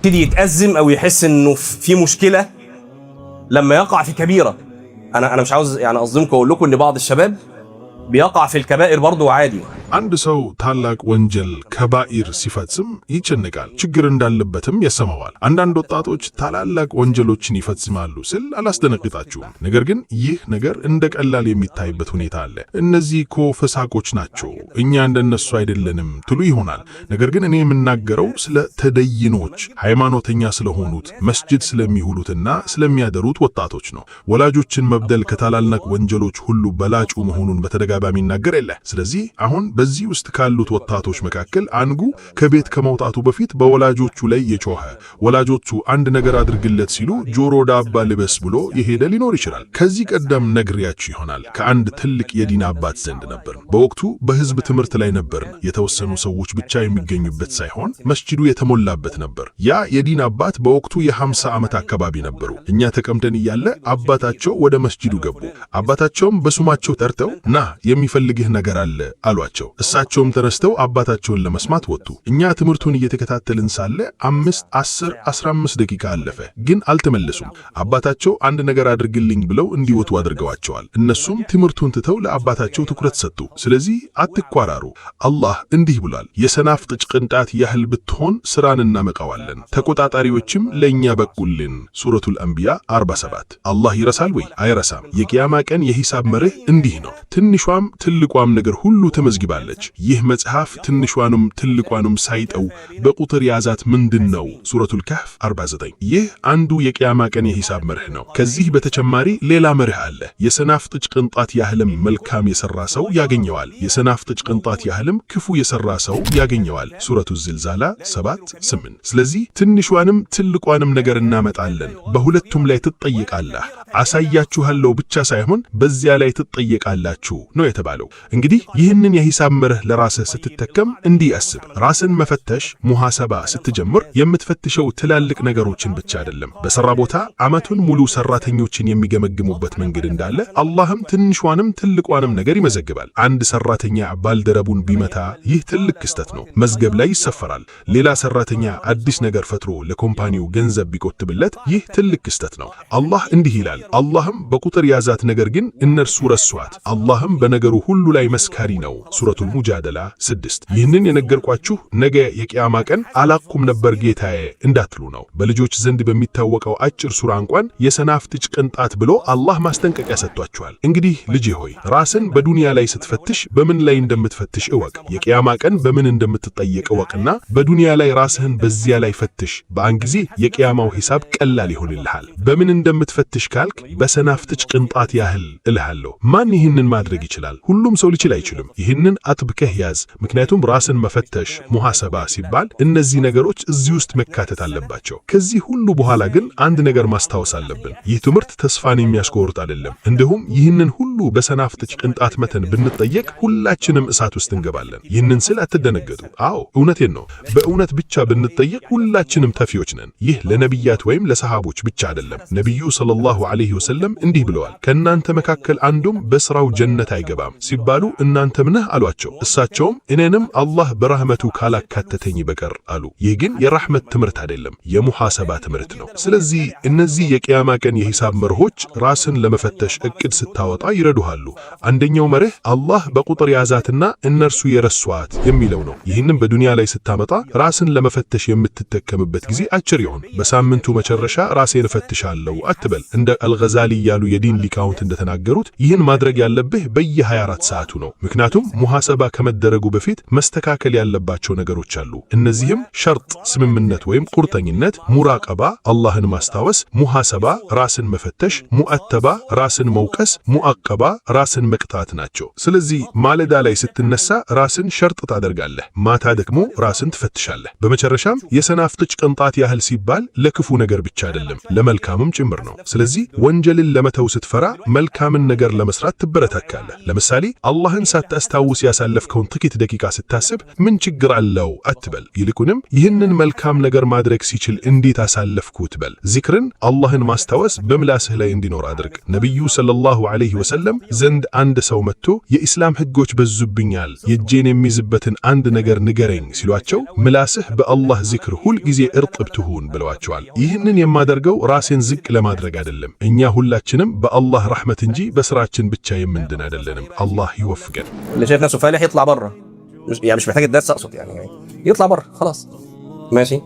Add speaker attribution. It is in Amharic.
Speaker 1: يبتدي يتأزم أو يحس إنه في مشكلة لما يقع في كبيرة. أنا مش عاوز يعني أصدمكم وأقول لكم إن بعض الشباب بيقع في الكبائر برضه عادي.
Speaker 2: አንድ ሰው ታላቅ ወንጀል ከባኢር ሲፈጽም ይጨነቃል፣ ችግር እንዳለበትም ያሰማዋል። አንዳንድ ወጣቶች ታላላቅ ወንጀሎችን ይፈጽማሉ ስል አላስደነግጣችሁም። ነገር ግን ይህ ነገር እንደ ቀላል የሚታይበት ሁኔታ አለ። እነዚህ እኮ ፈሳቆች ናቸው፣ እኛ እንደነሱ አይደለንም ትሉ ይሆናል። ነገር ግን እኔ የምናገረው ስለ ተደይኖች፣ ሃይማኖተኛ ስለሆኑት መስጂድ ስለሚውሉትና ስለሚያደሩት ወጣቶች ነው። ወላጆችን መብደል ከታላላቅ ወንጀሎች ሁሉ በላጩ መሆኑን በተደጋጋሚ ይናገር የለ። ስለዚህ አሁን በዚህ ውስጥ ካሉት ወጣቶች መካከል አንዱ ከቤት ከመውጣቱ በፊት በወላጆቹ ላይ የጮኸ፣ ወላጆቹ አንድ ነገር አድርግለት ሲሉ ጆሮ ዳባ ልበስ ብሎ የሄደ ሊኖር ይችላል። ከዚህ ቀደም ነግሬያችሁ ይሆናል። ከአንድ ትልቅ የዲን አባት ዘንድ ነበርን። በወቅቱ በህዝብ ትምህርት ላይ ነበርን። የተወሰኑ ሰዎች ብቻ የሚገኙበት ሳይሆን መስጂዱ የተሞላበት ነበር። ያ የዲን አባት በወቅቱ የ50 ዓመት አካባቢ ነበሩ። እኛ ተቀምጠን እያለ አባታቸው ወደ መስጂዱ ገቡ። አባታቸውም በስማቸው ጠርተው ና የሚፈልግህ ነገር አለ አሏቸው። እሳቸውም ተነስተው አባታቸውን ለመስማት ወጡ። እኛ ትምህርቱን እየተከታተልን ሳለ 5፣ 10፣ 15 ደቂቃ አለፈ፣ ግን አልተመለሱም። አባታቸው አንድ ነገር አድርግልኝ ብለው እንዲወጡ አድርገዋቸዋል። እነሱም ትምህርቱን ትተው ለአባታቸው ትኩረት ሰጡ። ስለዚህ አትኳራሩ። አላህ እንዲህ ብሏል፣ የሰናፍጭ ቅንጣት ያህል ብትሆን ስራን እናመጣዋለን፣ ተቆጣጣሪዎችም ለእኛ በቁልን። ሱረቱል አንቢያ 47። አላህ ይረሳል ወይ? አይረሳም። የቂያማ ቀን የሂሳብ መርህ እንዲህ ነው። ትንሿም ትልቋም ነገር ሁሉ ተመዝግባለች። ይህ መጽሐፍ ትንሿንም ትልቋንም ሳይጠው በቁጥር ያዛት ምንድነው? ሱረቱል ካህፍ 49። ይህ አንዱ የቂያማ ቀን የሂሳብ መርህ ነው። ከዚህ በተጨማሪ ሌላ መርህ አለ። የሰናፍጭ ቅንጣት ያህልም መልካም የሰራ ሰው ያገኘዋል፣ የሰናፍጭ ቅንጣት ያህልም ክፉ የሰራ ሰው ያገኘዋል። ሱረቱ ዝልዛላ 7-8። ስለዚህ ትንሿንም ትልቋንም ነገር እናመጣለን፣ በሁለቱም ላይ ትጠየቃለህ። አሳያችኋለሁ ብቻ ሳይሆን በዚያ ላይ ትጠየቃላችሁ ነው የተባለው። እንግዲህ ይህንን የሂሳብ መርህ ለራስህ ስትተከም እንዲህ አስብ። ራስን መፈተሽ ሙሐሰባ ስትጀምር የምትፈትሸው ትላልቅ ነገሮችን ብቻ አይደለም። በሰራ ቦታ ዓመቱን ሙሉ ሰራተኞችን የሚገመግሙበት መንገድ እንዳለ አላህም ትንሿንም ትልቋንም ነገር ይመዘግባል። አንድ ሰራተኛ ባልደረቡን ቢመታ ይህ ትልቅ ክስተት ነው፣ መዝገብ ላይ ይሰፈራል። ሌላ ሰራተኛ አዲስ ነገር ፈጥሮ ለኮምፓኒው ገንዘብ ቢቆጥብለት ይህ ትልቅ ክስተት ነው። አላህ እንዲህ ይላል፣ አላህም በቁጥር ያዛት ነገር ግን እነርሱ ረሷት፣ አላህም በነገሩ ሁሉ ላይ መስካሪ ነው። ሱረቱል ሙጃደላ 6። ይህንን የነገርኳችሁ ነገ የቂያማ ቀን አላኩም ነበር ጌታዬ እንዳትሉ ነው። በልጆች ዘንድ በሚታወቀው አጭር ሱራ እንኳን የሰናፍጭ ቅንጣት ብሎ አላህ ማስጠንቀቂያ ሰጥቷቸዋል። እንግዲህ ልጄ ሆይ ራስን በዱንያ ላይ ስትፈትሽ በምን ላይ እንደምትፈትሽ እወቅ። የቂያማ ቀን በምን እንደምትጠየቅ እወቅና በዱንያ ላይ ራስህን በዚያ ላይ ፈትሽ። በአን ጊዜ የቂያማው ሂሳብ ቀላል ይሆንልሃል። በምን እንደምትፈትሽ ካልክ በሰናፍጭ ቅንጣት ያህል እልሃለሁ። ማን ይህንን ማድረግ ይችላል? ሁሉም ሰው ሊችል አይችልም። ይህንን አጥብቀህ ያዝ። ምክንያቱም ራስን መፈተሽ ሙሐሰባ ሲባል እነዚህ ነገሮች እዚህ ውስጥ መካተት አለባቸው። ከዚህ ሁሉ በኋላ ግን አንድ ነገር ማስታወስ አለብን። ይህ ትምህርት ተስፋን የሚያስቆርጥ አይደለም። እንዲሁም ይህንን ሁሉ በሰናፍጭ ቅንጣት መተን ብንጠየቅ ሁላችንም እሳት ውስጥ እንገባለን። ይህንን ስል አትደነገጡ። አዎ እውነቴን ነው። በእውነት ብቻ ብንጠየቅ ሁላችንም ተፊዎች ነን። ይህ ለነቢያት ወይም ለሰሃቦች ብቻ አይደለም። ነቢዩ ሰለላሁ ዐለይሂ ወሰለም እንዲህ ብለዋል፣ ከእናንተ መካከል አንዱም በስራው ጀነት አይገባም ሲባሉ እናንተም ነህ አሏቸው። እሳቸውም እኔንም አላህ በረህመቱ ካላካተተኝ በቀር አሉ። ይህ ግን የራህመት ትምህርት አይደለም፣ የሙሐሰባ ትምህርት ነው። ስለዚህ እነዚህ የቂያማ ቀን የሂሳብ መርሆች ራስን ለመፈተሽ እቅድ ስታወጣ ይረዱሃሉ። አንደኛው መርህ አላህ በቁጥር ያዛትና እነርሱ የረሷት የሚለው ነው። ይህንም በዱንያ ላይ ስታመጣ ራስን ለመፈተሽ የምትጠቀምበት ጊዜ አጭር ይሆን። በሳምንቱ መጨረሻ ራሴን እፈትሻለሁ አትበል። እንደ አልገዛሊ ያሉ የዲን ሊቃውንት እንደተናገሩት ይህን ማድረግ ያለብህ በየ24 ሰዓቱ ነው። ምክንያቱም ሙሐሰባ ከመደረጉ በፊት መስተካከል ያለባቸው ነገሮች አሉ። እነዚህም ሸርጥ ስምምነት ወይም ቁርጠኝነት፣ ሙራቀባ አላህን ማስታወስ፣ ሙሐሰባ ራስን መፈተሽ፣ ሙአተባ ራስን መውቀስ፣ ሙአቀባ ራስን መቅጣት ናቸው። ስለዚህ ማለዳ ላይ ስትነሳ ራስን ሸርጥ ታደርጋለህ፣ ማታ ደግሞ ራስን ትፈትሻለህ። በመጨረሻም የሰናፍጭ ቅንጣት ያህል ሲባል ለክፉ ነገር ብቻ አይደለም ለመልካምም ጭምር ነው። ስለዚህ ወንጀልን ለመተው ስትፈራ መልካምን ነገር ለመስራት ትበረታካለህ። ለምሳሌ አላህን ሳታስታውስ ያሳለፍከውን ጥቂት ደቂቃ ስታስብ ምን ችግር አለው አትበል። ይልቁንም ይህንን መልካም ነገር ማድረግ ሲችል እንዴት አሳለፍኩት በል። ዚክርን አላህን ማስታወስ በምላስህ ላይ እንዲኖር አድርግ። ነቢዩ ሰለላሁ ዐለይሂ ወሰለም ዘንድ አንድ ሰው መጥቶ የኢስላም ህጎች በዙብኛል፣ የእጄን የሚይዝበትን አንድ ነገር ንገረኝ ሲሏቸው ምላስህ በአላህ ዚክር ሁል ጊዜ እርጥብ ትሁን ብለዋቸዋል። ይህንን የማደርገው ራሴን ዝቅ ለማድረግ አይደለም። እኛ ሁላችንም በአላህ ረሕመት እንጂ በስራችን ብቻ የምንድን አይደለንም። አላህ ይወፍቀን።
Speaker 1: اللي شايف نفسه فالح يطلع بره، يعني مش محتاج الدرس اقصد، يعني يطلع بره خلاص ماشي.